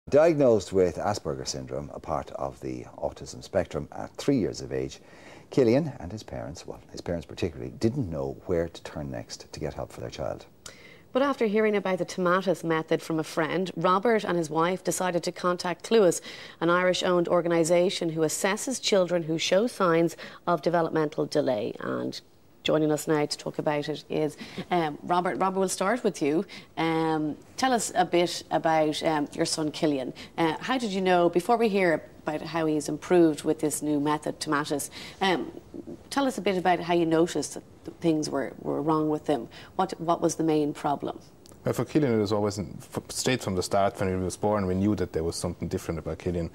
Diagnosed with Asperger Syndrome, a part of the autism spectrum, at 3 years of age, Killian and his parents, well, his parents particularly, didn't know where to turn next to get help for their child. But after hearing about the Tomatis Method from a friend, Robert and his wife decided to contact Cluas, an Irish-owned organisation who assesses children who show signs of developmental delay. And joining us now to talk about it is Robert. Robert, we'll start with you. Tell us a bit about your son Killian. How did you know, before we hear about how he's improved with this new method, Tomatis, tell us a bit about how you noticed that things were wrong with him. What was the main problem? Well, for Killian, it was always, straight from the start, when he was born, we knew that there was something different about Killian.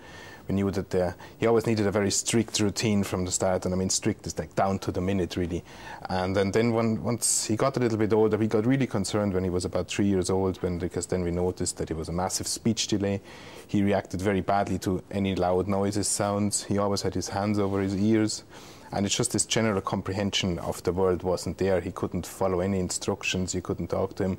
We knew that he always needed a very strict routine from the start, and I mean strict is like down to the minute, really. And then once he got a little bit older, we got really concerned when he was about 3 years old, because then we noticed that he was a massive speech delay. He reacted very badly to any loud noises, sounds. He always had his hands over his ears. And it's just this general comprehension of the world wasn't there. He couldn't follow any instructions. You couldn't talk to him.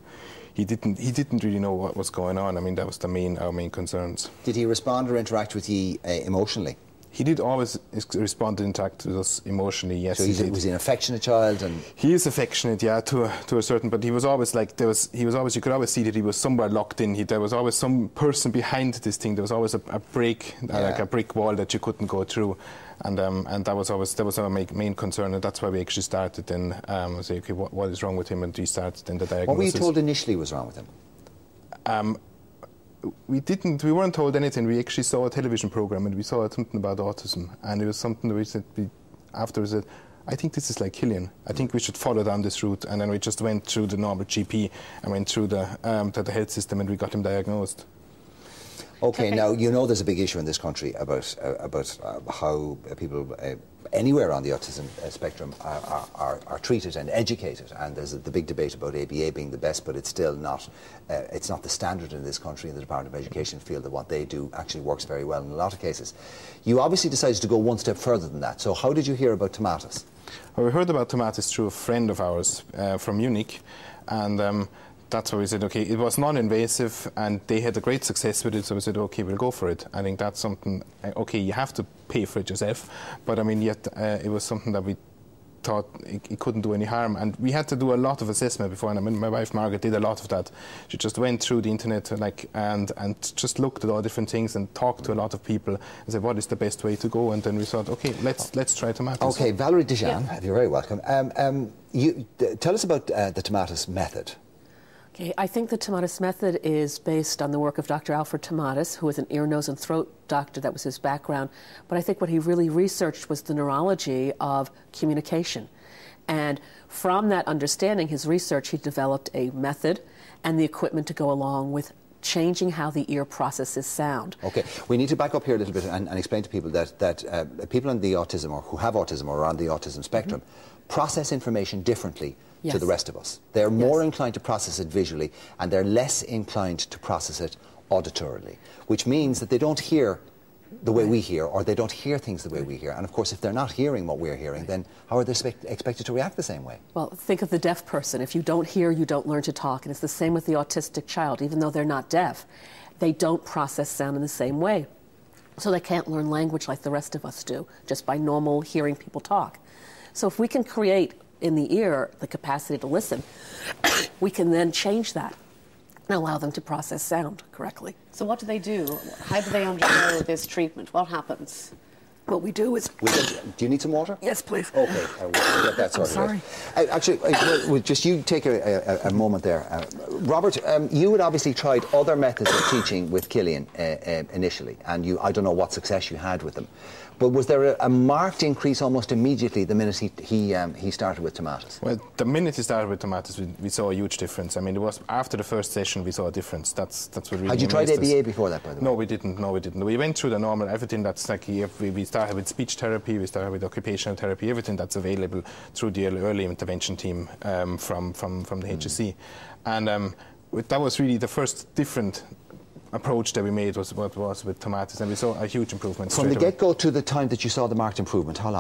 He didn't really know what was going on. I mean, that was our main concerns. Did he respond or interact with you emotionally? He did always respond and interact with us emotionally, yes. So was he an affectionate child? And he is affectionate, yeah, to a certain, but he was always like, you could always see that he was somewhere locked in. There was always some person behind this thing. There was always a break, like a brick wall that you couldn't go through. And that was our main concern, and that's why we actually started then say, okay, what is wrong with him, and we started then the diagnosis. What were you told initially was wrong with him? We weren't told anything. We actually saw a television program, and we saw something about autism, and it was something that we said, afterwards said, I think this is like Killian. I think we should follow down this route. And then we just went through the normal GP and went through the health system, and we got him diagnosed. Okay, now you know there's a big issue in this country about how people anywhere on the autism spectrum are treated and educated, and there's the big debate about ABA being the best, but it's still not. It's not the standard in this country, and the Department of Education feel that what they do actually works very well in a lot of cases. You obviously decided to go one step further than that. So how did you hear about Tomatis? Well, we heard about Tomatis through a friend of ours from Munich, and that's why we said, okay, it was non-invasive, and they had a great success with it, so we said, okay, we'll go for it. I think that's something, okay, you have to pay for it yourself, but I mean, yet it was something that we thought it couldn't do any harm, and we had to do a lot of assessment before, and I mean, my wife Margaret did a lot of that. She just went through the internet and just looked at all different things and talked to a lot of people and said, what is the best way to go? And then we thought, okay, let's try Tomatis. Okay, Valerie Dejean, you're very welcome. Tell us about the Tomatis Method. Okay, I think the Tomatis Method is based on the work of Dr. Alfred Tomatis, who was an ear, nose and throat doctor. That was his background. But I think what he really researched was the neurology of communication. And from that understanding, his research, he developed a method and the equipment to go along with changing how the ear processes sound. Okay, we need to back up here a little bit and explain to people that people on the autism, or who have autism or are on the autism spectrum, process information differently to the rest of us. They're more inclined to process it visually, and they're less inclined to process it auditorily, which means that they don't hear the way we hear, or they don't hear things the way we hear. And of course, if they're not hearing what we're hearing, then how are they expected to react the same way? Well, think of the deaf person. If you don't hear, you don't learn to talk. And it's the same with the autistic child. Even though they're not deaf, they don't process sound in the same way. So they can't learn language like the rest of us do, just by normal hearing people talk. So if we can create in the ear the capacity to listen, we can then change that and allow them to process sound correctly. So what do they do? How do they undergo this treatment? What happens? What we do is... Do you need some water? Yes, please. Okay, we'll get that sorted. I'm sorry. Actually, just you take a moment there. Robert, you had obviously tried other methods of teaching with Killian initially, and I don't know what success you had with them. But was there a marked increase almost immediately the minute he started with Tomatis? Well, the minute he started with Tomatis, we saw a huge difference. I mean, it was after the first session we saw a difference. That's what really Had you tried ABA before that, by the way? No, we didn't. No, we didn't. We went through the normal, everything that's like, we started with speech therapy, we started with occupational therapy, everything that's available through the early intervention team from the HSC. And that was really the first different approach that we made was what was with Tomatis, and we saw a huge improvement. From the get-go to the time that you saw the marked improvement, how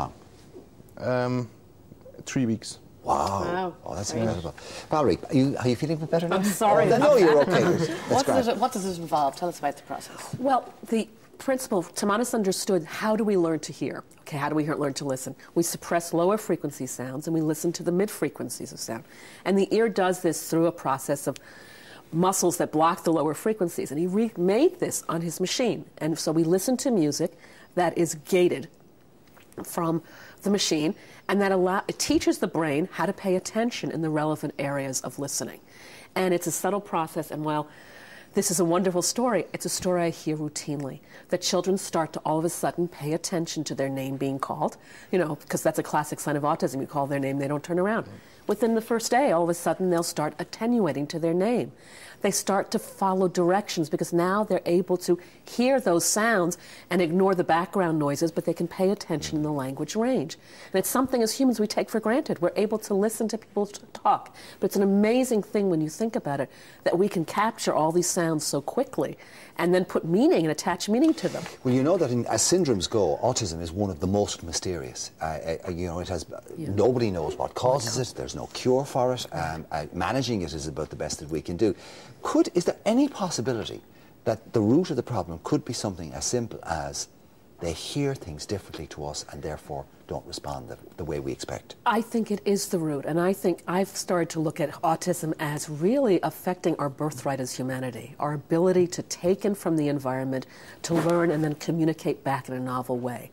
long? 3 weeks. Wow. Oh, that's incredible. Valerie, are you feeling a bit better now? I'm sorry. Oh, no, you're okay. What does it involve? Tell us about the process. Well, the principle, Tomatis understood, how do we learn to hear? Okay, how do we learn to listen? We suppress lower frequency sounds and we listen to the mid frequencies of sound. And the ear does this through a process of muscles that block the lower frequencies. And he remade this on his machine. And so we listen to music that is gated from the machine, and that it teaches the brain how to pay attention in the relevant areas of listening. And it's a subtle process, and while this is a wonderful story, it's a story I hear routinely, that children start to all of a sudden pay attention to their name being called, you know, because that's a classic sign of autism. You call their name, they don't turn around. Within the first day, all of a sudden, they'll start attenuating to their name. They start to follow directions because now they're able to hear those sounds and ignore the background noises, but they can pay attention in the language range. And it's something as humans we take for granted. We're able to listen to people talk. But it's an amazing thing when you think about it, that we can capture all these sounds so quickly and then put meaning and attach meaning to them. Well, you know that as syndromes go, autism is one of the most mysterious. You know, it has nobody knows what causes it. There's no cure for it. Managing it is about the best that we can do. Is there any possibility that the root of the problem could be something as simple as they hear things differently to us and therefore don't respond the way we expect? I think it is the root, and I think I've started to look at autism as really affecting our birthright as humanity, our ability to take in from the environment, to learn and then communicate back in a novel way.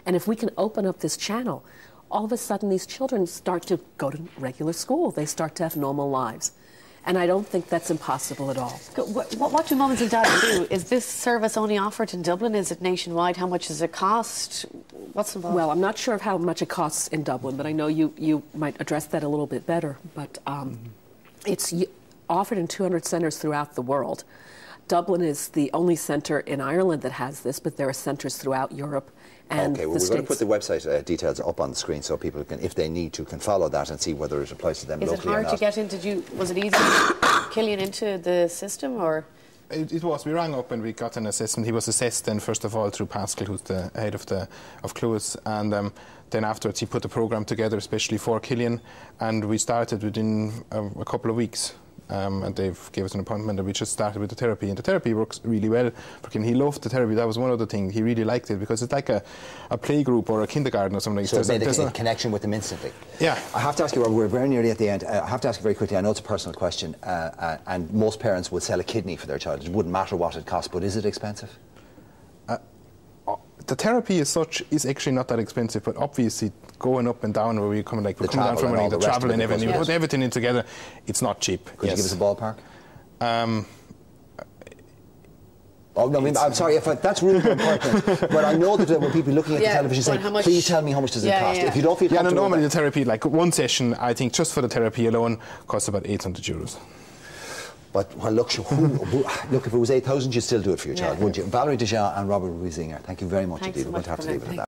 And if we can open up this channel, all of a sudden these children start to go to regular school. They start to have normal lives. And I don't think that's impossible at all. What do mums and dads do? Is this service only offered in Dublin? Is it nationwide? How much does it cost? What's involved? Well, I'm not sure of how much it costs in Dublin, but I know you might address that a little bit better. But it's offered in 200 centres throughout the world. Dublin is the only centre in Ireland that has this, but there are centres throughout Europe and okay, well, we're going to put the website details up on the screen so people can, if they need to, can follow that and see whether it applies to them locally or not. Is it hard to get into? Was it easy to get Killian into the system, or? It was. We rang up and we got an assessment. He was assessed then, first of all, through Pascal, who's the head of Cluas, and then afterwards he put the programme together especially for Killian, and we started within a couple of weeks. And they've gave us an appointment and we just started with the therapy, and the therapy works really well for him. He loved the therapy. That was one other thing. He really liked it because it's like a playgroup or a kindergarten or something. So it made a connection with them instantly. Yeah. I have to ask you, we're very nearly at the end. I have to ask you very quickly, I know it's a personal question, and most parents would sell a kidney for their child. It wouldn't matter what it costs, but is it expensive? The therapy as such is actually not that expensive, but obviously going up and down where we're coming down from the travel and everything, you put everything in together, it's not cheap. Could you give us a ballpark? Oh, no, I mean, I'm sorry, that's really important, but I know that when people are looking at the television say, please tell me how much does it cost. If you don't feel comfortable... normally the therapy, like one session, I think just for the therapy alone, costs about €800. But, well, look, if it was 8,000, you'd still do it for your child, wouldn't you? Valerie Dejean and Robert Wiesinger, thank you very much indeed. We're going to have to leave it at that.